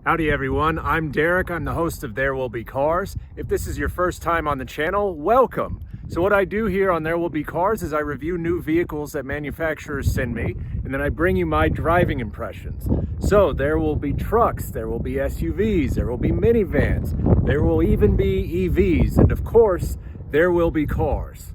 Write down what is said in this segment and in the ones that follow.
Howdy everyone, I'm Derek. I'm the host of There Will Be Cars. If this is your first time on the channel, welcome. So what I do here on There Will Be Cars is I review new vehicles that manufacturers send me, and then I bring you my driving impressions. So there will be trucks, there will be SUVs, there will be minivans, there will even be EVs, and of course, there will be cars.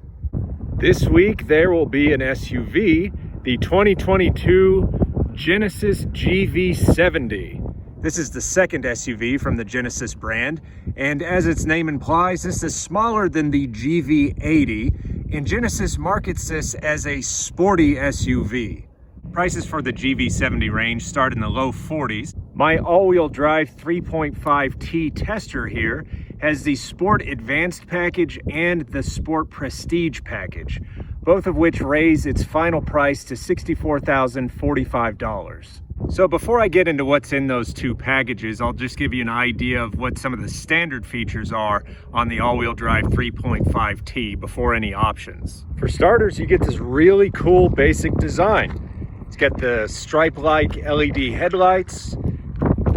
This week there will be an SUV, the 2022 Genesis GV70. This is the second SUV from the Genesis brand, and as its name implies, this is smaller than the GV80, and Genesis markets this as a sporty SUV. Prices for the GV70 range start in the low 40s. My all-wheel drive 3.5T tester here has the Sport Advanced package and the Sport Prestige package, both of which raise its final price to $64,045. So before I get into what's in those two packages, I'll just give you an idea of what some of the standard features are on the all-wheel drive 3.5T before any options. For starters, you get this really cool basic design. It's got the stripe-like LED headlights,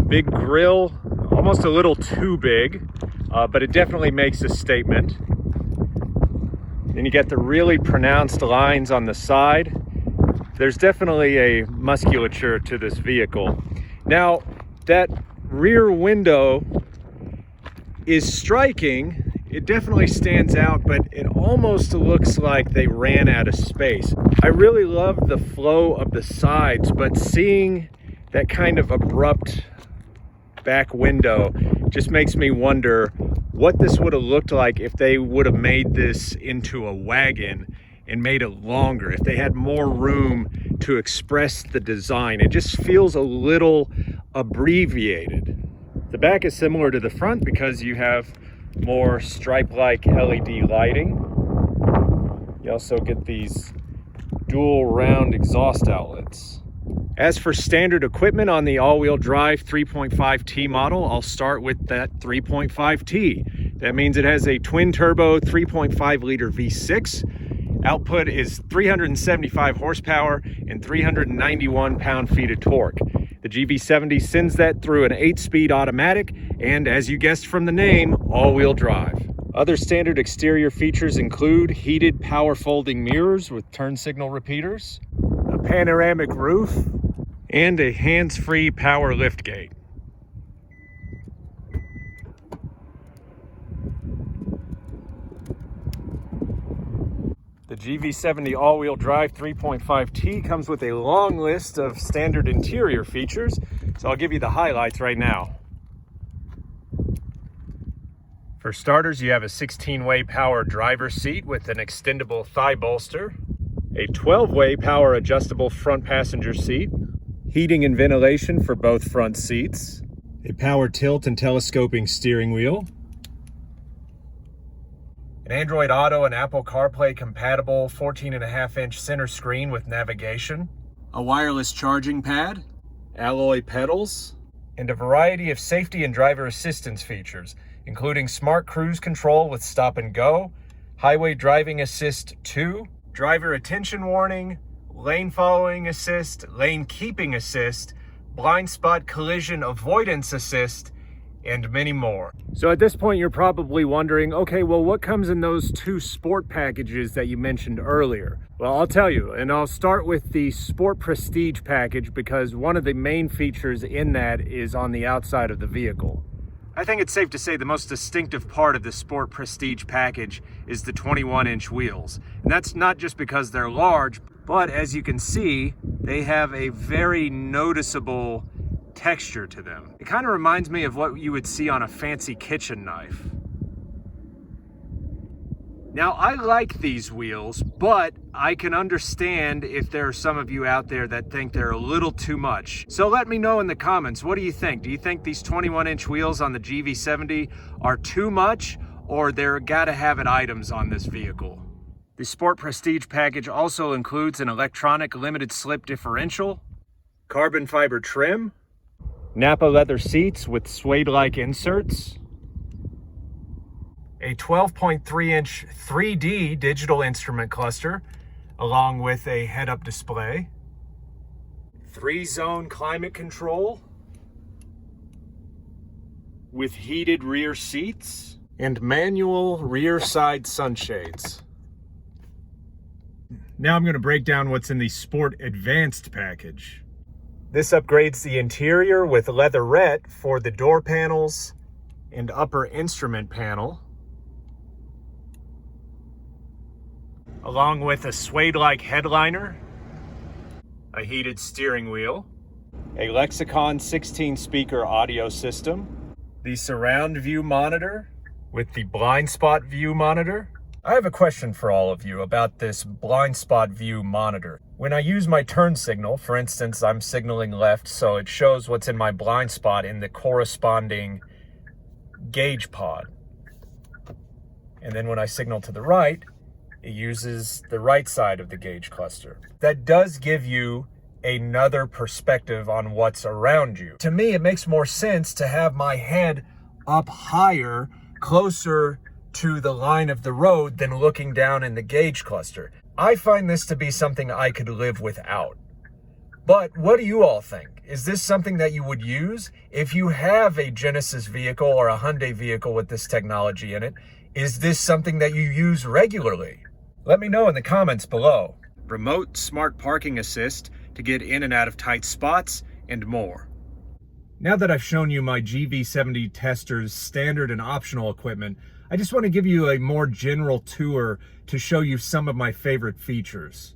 big grille, almost a little too big, but it definitely makes a statement. Then you get the really pronounced lines on the side. There's definitely a musculature to this vehicle. Now, that rear window is striking. It definitely stands out, but it almost looks like they ran out of space. I really love the flow of the sides, but seeing that kind of abrupt back window just makes me wonder what this would have looked like if they would have made this into a wagon and made it longer, if they had more room to express the design. It just feels a little abbreviated. The back is similar to the front because you have more stripe-like LED lighting. You also get these dual round exhaust outlets. As for standard equipment on the all-wheel drive 3.5T model, I'll start with that 3.5T. That means it has a twin-turbo 3.5-liter V6. Output is 375 horsepower and 391 pound-feet of torque. The GV70 sends that through an 8-speed automatic and, as you guessed from the name, all-wheel drive. Other standard exterior features include heated power folding mirrors with turn signal repeaters, a panoramic roof, and a hands-free power liftgate. The GV70 all-wheel drive 3.5T comes with a long list of standard interior features, so I'll give you the highlights right now. For starters, you have a 16-way power driver's seat with an extendable thigh bolster, a 12-way power adjustable front passenger seat, heating and ventilation for both front seats, a power tilt and telescoping steering wheel, an Android Auto and Apple CarPlay compatible 14.5-inch center screen with navigation, a wireless charging pad, alloy pedals, and a variety of safety and driver assistance features, including smart cruise control with stop and go, highway driving assist 2, driver attention warning, lane following assist, lane keeping assist, blind spot collision avoidance assist, and many more. So at this point, you're probably wondering, okay, well, what comes in those two sport packages that you mentioned earlier? Well, I'll tell you, and I'll start with the Sport Prestige package because one of the main features in that is on the outside of the vehicle. I think it's safe to say the most distinctive part of the Sport Prestige package is the 21-inch wheels. And that's not just because they're large, but as you can see, they have a very noticeable texture to them. It kind of reminds me of what you would see on a fancy kitchen knife. Now, I like these wheels, but I can understand if there are some of you out there that think they're a little too much. So let me know in the comments, what do you think? Do you think these 21-inch wheels on the GV70 are too much, or they're gotta-have-it items on this vehicle? The Sport Prestige package also includes an electronic limited slip differential, carbon fiber trim, Napa leather seats with suede-like inserts, a 12.3-inch 3D digital instrument cluster, along with a head-up display, 3-zone climate control, with heated rear seats and manual rear side sunshades. Now I'm going to break down what's in the Sport Advanced package. This upgrades the interior with leatherette for the door panels and upper instrument panel, along with a suede-like headliner, a heated steering wheel, a Lexicon 16-speaker audio system, the surround view monitor with the blind spot view monitor. I have a question for all of you about this blind spot view monitor. When I use my turn signal, for instance, I'm signaling left, so it shows what's in my blind spot in the corresponding gauge pod. And then when I signal to the right, it uses the right side of the gauge cluster. That does give you another perspective on what's around you. To me, it makes more sense to have my head up higher, closer to the line of the road than looking down in the gauge cluster. I find this to be something I could live without. But what do you all think? Is this something that you would use? If you have a Genesis vehicle or a Hyundai vehicle with this technology in it, is this something that you use regularly? Let me know in the comments below. Remote smart parking assist to get in and out of tight spots and more. Now that I've shown you my GV70 tester's standard and optional equipment, I just want to give you a more general tour to show you some of my favorite features.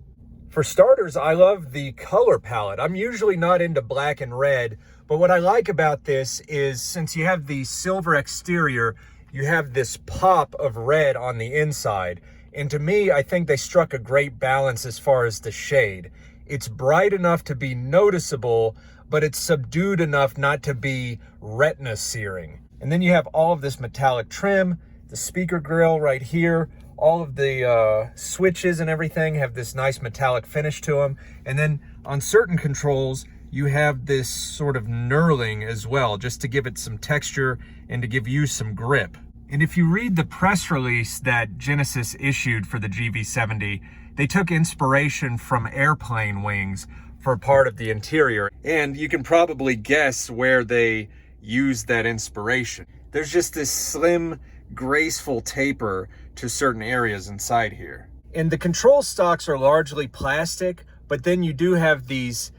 For starters, I love the color palette. I'm usually not into black and red, but what I like about this is since you have the silver exterior, you have this pop of red on the inside. And to me, I think they struck a great balance as far as the shade. It's bright enough to be noticeable, but it's subdued enough not to be retina searing. And then you have all of this metallic trim, the speaker grill right here, all of the switches and everything have this nice metallic finish to them. And then on certain controls, you have this sort of knurling as well, just to give it some texture and to give you some grip. And if you read the press release that Genesis issued for the GV70, they took inspiration from airplane wings for part of the interior. And you can probably guess where they used that inspiration. There's just this slim, graceful taper to certain areas inside here. And the control stalks are largely plastic, but then you do have these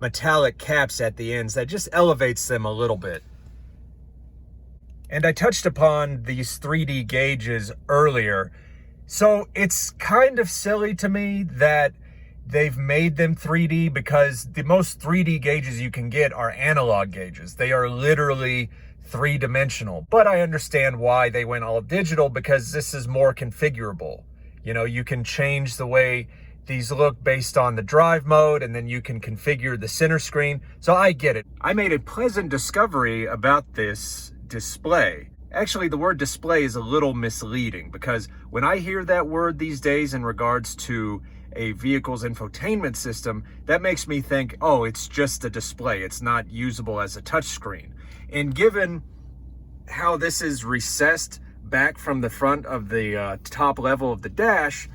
metallic caps at the ends that just elevates them a little bit. And I touched upon these 3D gauges earlier. So it's kind of silly to me that they've made them 3D because the most 3D gauges you can get are analog gauges. They are literally three-dimensional. But I understand why they went all digital because this is more configurable. You know, you can change the way these look based on the drive mode, and then you can configure the center screen. So I get it. I made a pleasant discovery about this display. Actually, the word display is a little misleading because when I hear that word these days in regards to a vehicle's infotainment system, that makes me think, oh, it's just a display. It's not usable as a touchscreen. And given how this is recessed back from the front of the top level of the dash,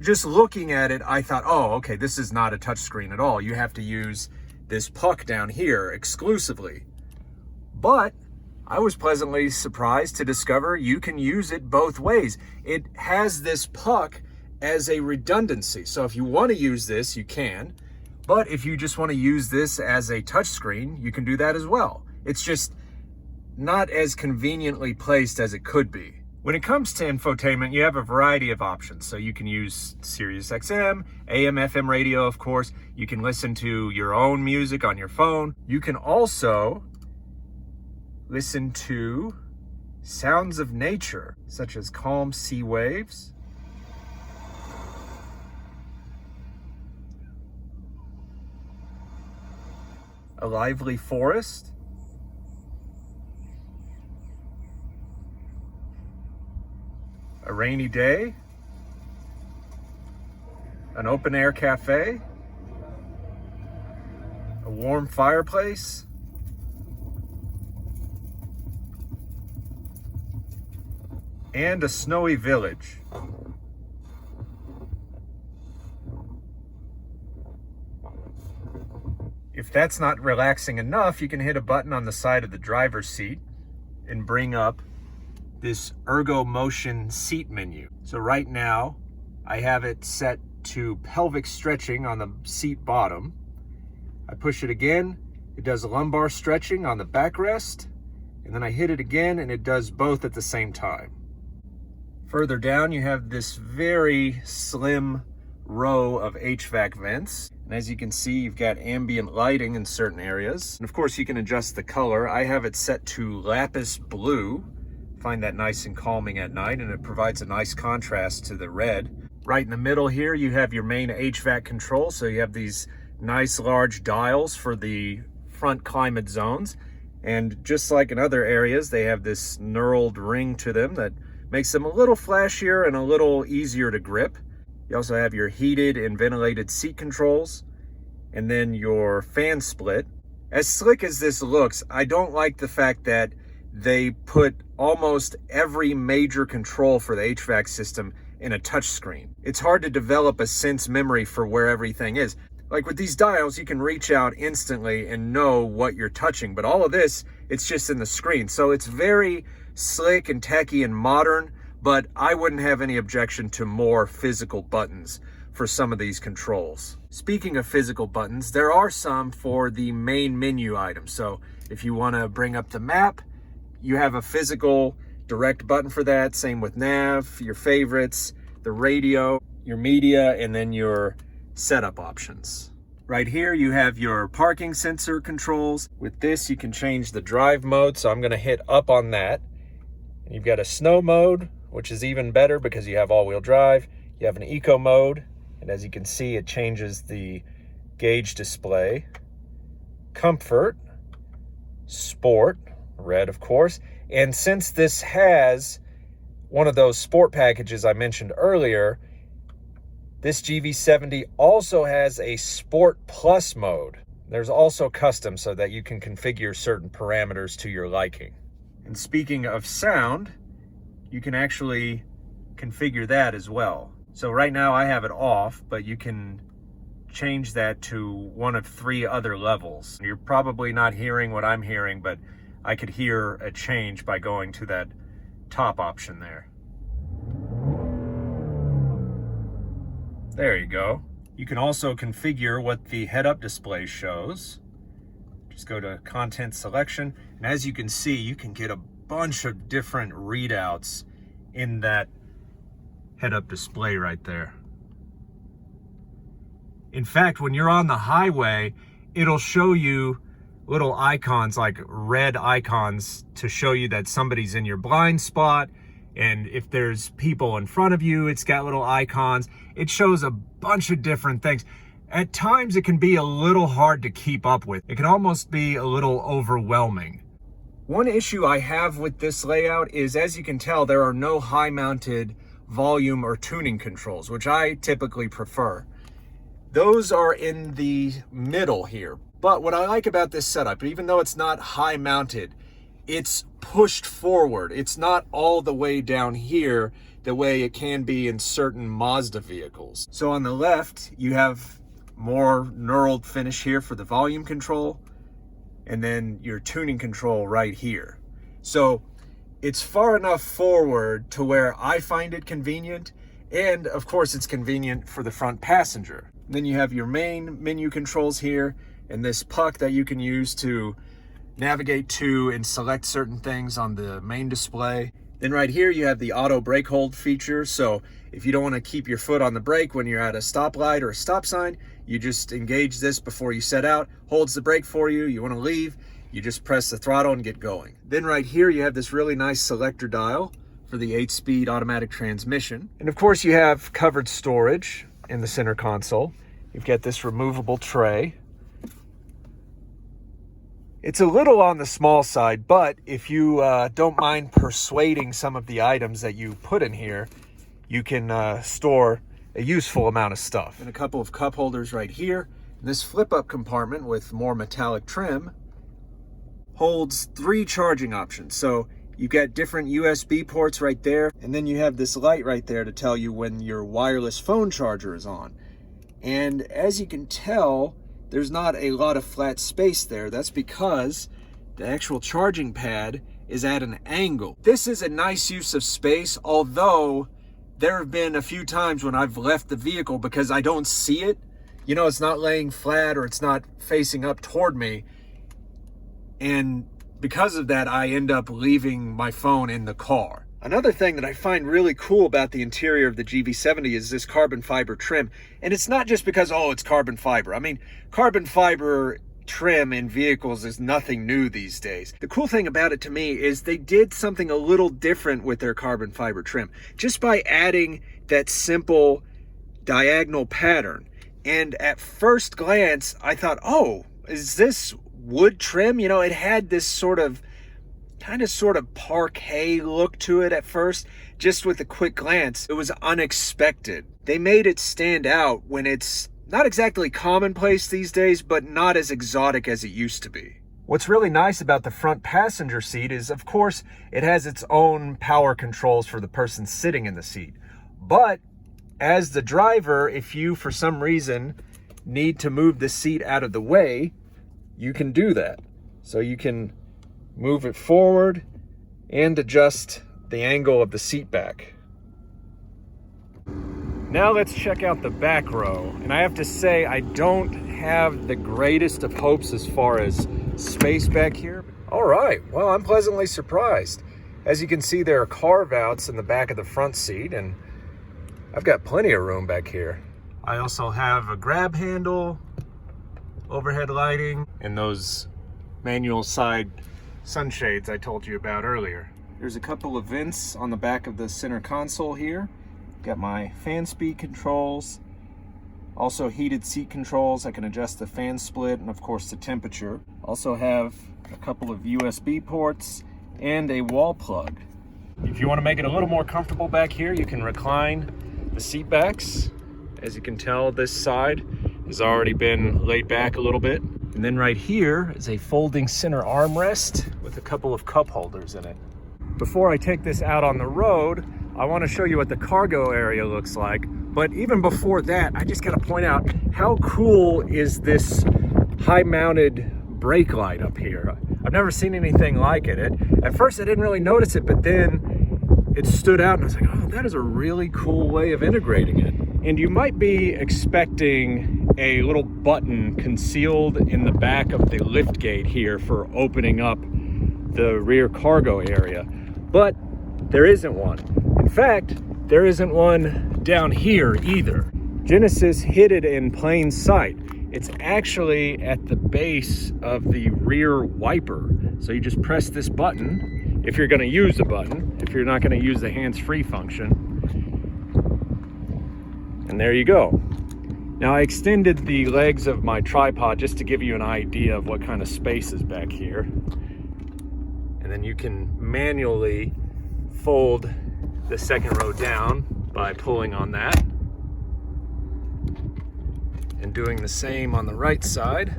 just looking at it, I thought, oh, okay, this is not a touchscreen at all. You have to use this puck down here exclusively. But I was pleasantly surprised to discover you can use it both ways. It has this puck as a redundancy. So if you want to use this, you can. But if you just want to use this as a touchscreen, you can do that as well. It's just not as conveniently placed as it could be. When it comes to infotainment, you have a variety of options. So you can use Sirius XM, AM, FM radio, of course. You can listen to your own music on your phone. You can also listen to sounds of nature, such as calm sea waves, a lively forest, a rainy day, an open air cafe, a warm fireplace, and a snowy village. If that's not relaxing enough, you can hit a button on the side of the driver's seat and bring up this Ergo Motion seat menu. So right now, I have it set to pelvic stretching on the seat bottom. I push it again, it does lumbar stretching on the backrest, and then I hit it again and it does both at the same time. Further down, you have this very slim row of HVAC vents. And as you can see, you've got ambient lighting in certain areas. And of course, you can adjust the color. I have it set to lapis blue. Find that nice and calming at night, and it provides a nice contrast to the red. Right in the middle here, you have your main HVAC control. So you have these nice large dials for the front climate zones. And just like in other areas, they have this knurled ring to them that makes them a little flashier and a little easier to grip. You also have your heated and ventilated seat controls, and then your fan split. As slick as this looks, I don't like the fact that they put almost every major control for the HVAC system in a touch screen. It's hard to develop a sense memory for where everything is. Like with these dials, you can reach out instantly and know what you're touching, but all of this, it's just in the screen. So it's very slick and techy and modern, but I wouldn't have any objection to more physical buttons for some of these controls. Speaking of physical buttons, there are some for the main menu items. So if you want to bring up the map, you have a physical direct button for that. Same with nav, your favorites, the radio, your media, and then your setup options. Right here you have your parking sensor controls. With this you can change the drive mode, so I'm going to hit up on that. You've got a snow mode, which is even better because you have all-wheel drive. You have an eco mode, and as you can see, it changes the gauge display. Comfort, sport, red of course, and since this has one of those sport packages I mentioned earlier, this GV70 also has a Sport Plus mode. There's also custom so that you can configure certain parameters to your liking. And speaking of sound, you can actually configure that as well. So right now I have it off, but you can change that to one of 3 other levels. You're probably not hearing what I'm hearing, but I could hear a change by going to that top option there. There you go. You can also configure what the head-up display shows. Just go to content selection, and as you can see, you can get a bunch of different readouts in that head-up display right there. In fact, when you're on the highway, it'll show you little icons, like red icons, to show you that somebody's in your blind spot. And if there's people in front of you, it's got little icons. It shows a bunch of different things. At times, it can be a little hard to keep up with. It can almost be a little overwhelming. One issue I have with this layout is, as you can tell, there are no high-mounted volume or tuning controls, which I typically prefer. Those are in the middle here. But what I like about this setup, even though it's not high-mounted, it's pushed forward. It's not all the way down here the way it can be in certain Mazda vehicles. So on the left, you have more knurled finish here for the volume control, and then your tuning control right here. So it's far enough forward to where I find it convenient, and of course it's convenient for the front passenger. Then you have your main menu controls here, and this puck that you can use to navigate to and select certain things on the main display. Then right here you have the auto brake hold feature, so if you don't want to keep your foot on the brake when you're at a stoplight or a stop sign, you just engage this before you set out, holds the brake for you. You want to leave, you just press the throttle and get going. Then right here you have this really nice selector dial for the 8-speed automatic transmission. And of course you have covered storage in the center console. You've got this removable tray. It's a little on the small side, but if you don't mind persuading some of the items that you put in here, you can store a useful amount of stuff. And a couple of cup holders right here. This flip-up compartment with more metallic trim holds 3 charging options. So you've got different USB ports right there, and then you have this light right there to tell you when your wireless phone charger is on. And as you can tell, there's not a lot of flat space there. That's because the actual charging pad is at an angle. This is a nice use of space, although there have been a few times when I've left the vehicle because I don't see it. You know, it's not laying flat or it's not facing up toward me. And because of that, I end up leaving my phone in the car. Another thing that I find really cool about the interior of the GV70 is this carbon fiber trim. And it's not just because, oh, it's carbon fiber. I mean, carbon fiber trim in vehicles is nothing new these days. The cool thing about it to me is they did something a little different with their carbon fiber trim, just by adding that simple diagonal pattern. And at first glance, I thought, oh, is this wood trim? You know, it had this sort of parquet look to it at first. Just with a quick glance, it was unexpected. They made it stand out when it's not exactly commonplace these days, but not as exotic as it used to be. What's really nice about the front passenger seat is, of course, it has its own power controls for the person sitting in the seat. But as the driver, if you, for some reason, need to move the seat out of the way, you can do that. So you can move it forward and adjust the angle of the seat back. Now let's check out the back row. And I have to say, I don't have the greatest of hopes as far as space back here. All right, well, I'm pleasantly surprised. As you can see, there are carve outs in the back of the front seat, and I've got plenty of room back here. I also have a grab handle, overhead lighting, and those manual side sunshades I told you about earlier. There's a couple of vents on the back of the center console here. Got my fan speed controls, also heated seat controls. I can adjust the fan split and of course the temperature. Also have a couple of USB ports and a wall plug. If you want to make it a little more comfortable back here, you can recline the seat backs. As you can tell, this side has already been laid back a little bit. And then right here is a folding center armrest with a couple of cup holders in it. Before I take this out on the road, I want to show you what the cargo area looks like. But even before that, I just got to point out how cool is this high-mounted brake light up here. I've never seen anything like it. At first I didn't really notice it, but then it stood out and I was like, oh, that is a really cool way of integrating it. And you might be expecting a little button concealed in the back of the lift gate here for opening up the rear cargo area, but there isn't one. In fact, there isn't one down here either. Genesis hid it in plain sight. It's actually at the base of the rear wiper. So you just press this button if you're going to use the button, if you're not going to use the hands-free function. And there you go. Now I extended the legs of my tripod just to give you an idea of what kind of space is back here. And then you can manually fold the second row down by pulling on that. And doing the same on the right side.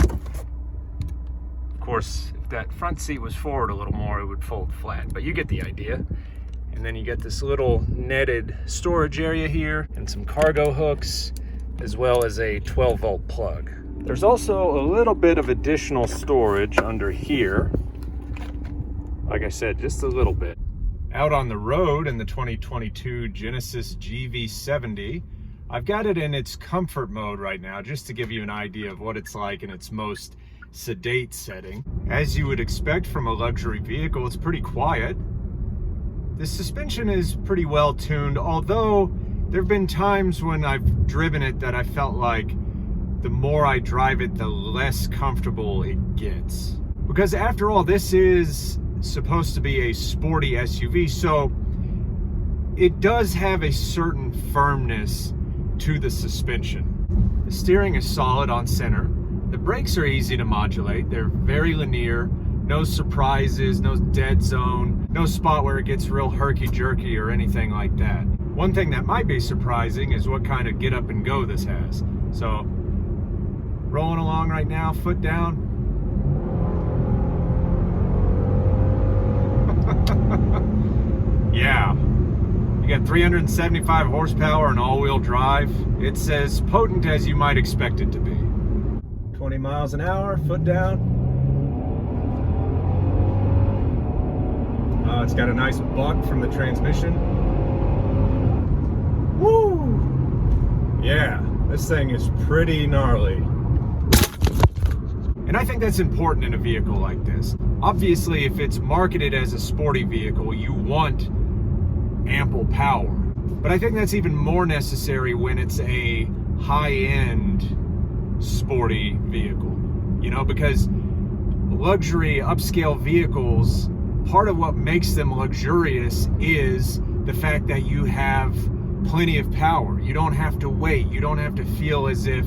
Of course, if that front seat was forward a little more, it would fold flat, but you get the idea. And then you get this little netted storage area here and some cargo hooks, as well as a 12-volt plug. There's also a little bit of additional storage under here. Like I said, just a little bit. Out on the road in the 2022 Genesis GV70, I've got it in its comfort mode right now, just to give you an idea of what it's like in its most sedate setting. As you would expect from a luxury vehicle, it's pretty quiet. The suspension is pretty well tuned, although there have been times when I've driven it that I felt like the more I drive it, the less comfortable it gets. Because after all, this is supposed to be a sporty SUV, so it does have a certain firmness to the suspension. The steering is solid on center. The brakes are easy to modulate. They're very linear. No surprises, no dead zone, no spot where it gets real herky-jerky or anything like that. One thing that might be surprising is what kind of get up and go this has. So, rolling along right now, foot down. Yeah, you got 375 horsepower and all-wheel drive. It's as potent as you might expect it to be. 20 miles an hour, foot down. it's got a nice buck from the transmission. Woo! Yeah, this thing is pretty gnarly. And I think that's important in a vehicle like this. Obviously, if it's marketed as a sporty vehicle, you want ample power. But I think that's even more necessary when it's a high-end sporty vehicle. You know, because luxury upscale vehicles, part of what makes them luxurious is the fact that you have plenty of power. You don't have to wait. You don't have to feel as if,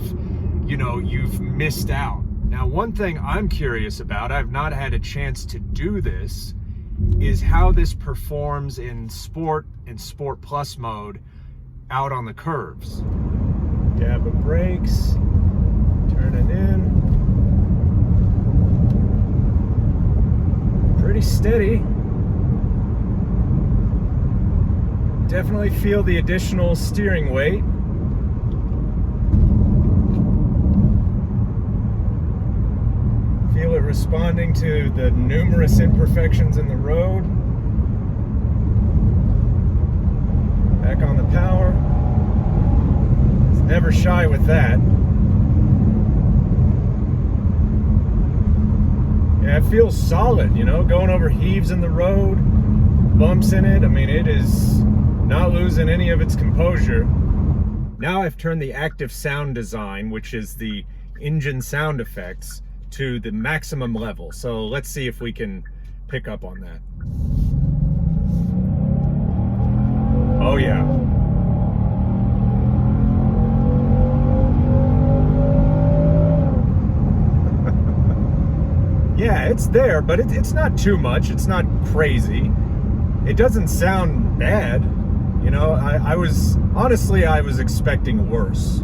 you know, you've missed out. Now, one thing I'm curious about, I've not had a chance to do this, is how this performs in Sport and Sport Plus mode out on the curves. Yeah, but brakes, turn it in. Pretty steady. Definitely feel the additional steering weight. Feel it responding to the numerous imperfections in the road. Back on the power. It's never shy with that. Yeah, it feels solid, you know, going over heaves in the road, bumps in it. I mean, it is not losing any of its composure. Now I've turned the active sound design, which is the engine sound effects, to the maximum level. So let's see if we can pick up on that. Oh yeah. Yeah, it's there, but it's not too much. It's not crazy. It doesn't sound bad. You know, I was expecting worse.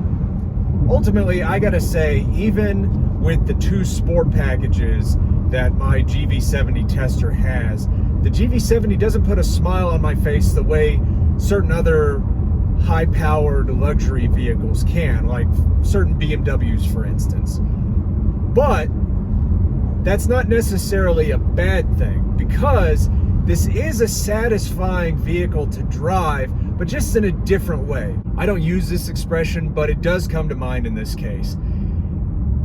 Ultimately, I gotta say, even with the two sport packages that my GV70 tester has, the GV70 doesn't put a smile on my face the way certain other high-powered luxury vehicles can, like certain BMWs, for instance. But that's not necessarily a bad thing, because this is a satisfying vehicle to drive, but just in a different way. I don't use this expression, but it does come to mind in this case.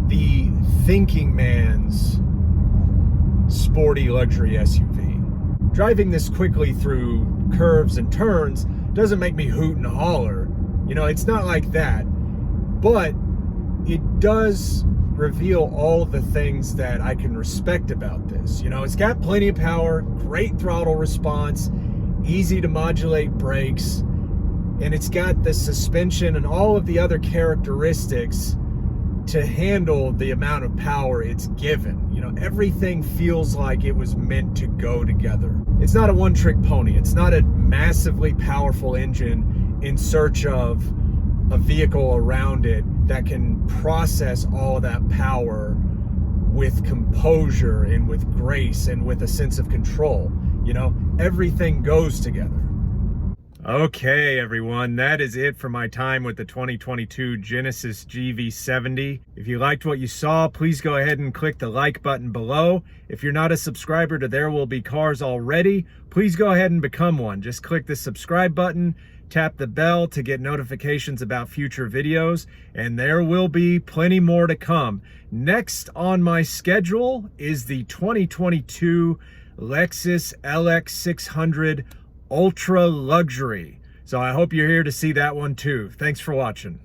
The thinking man's sporty luxury SUV. Driving this quickly through curves and turns doesn't make me hoot and holler. You know, it's not like that. But it does reveal all the things that I can respect about this. You know, it's got plenty of power, great throttle response, easy to modulate brakes, and it's got the suspension and all of the other characteristics to handle the amount of power it's given. You know, everything feels like it was meant to go together. It's not a one-trick pony. It's not a massively powerful engine in search of a vehicle around it that can process all of that power with composure and with grace and with a sense of control. You know, everything goes together. Okay, everyone, that is it for my time with the 2022 Genesis GV70. If you liked what you saw, please go ahead and click the like button below. If you're not a subscriber to There Will Be Cars already, please go ahead and become one. Just click the subscribe button, tap the bell to get notifications about future videos, and there will be plenty more to come. Next on my schedule is the 2022 Lexus LX600 Ultra Luxury. So I hope you're here to see that one too. Thanks for watching.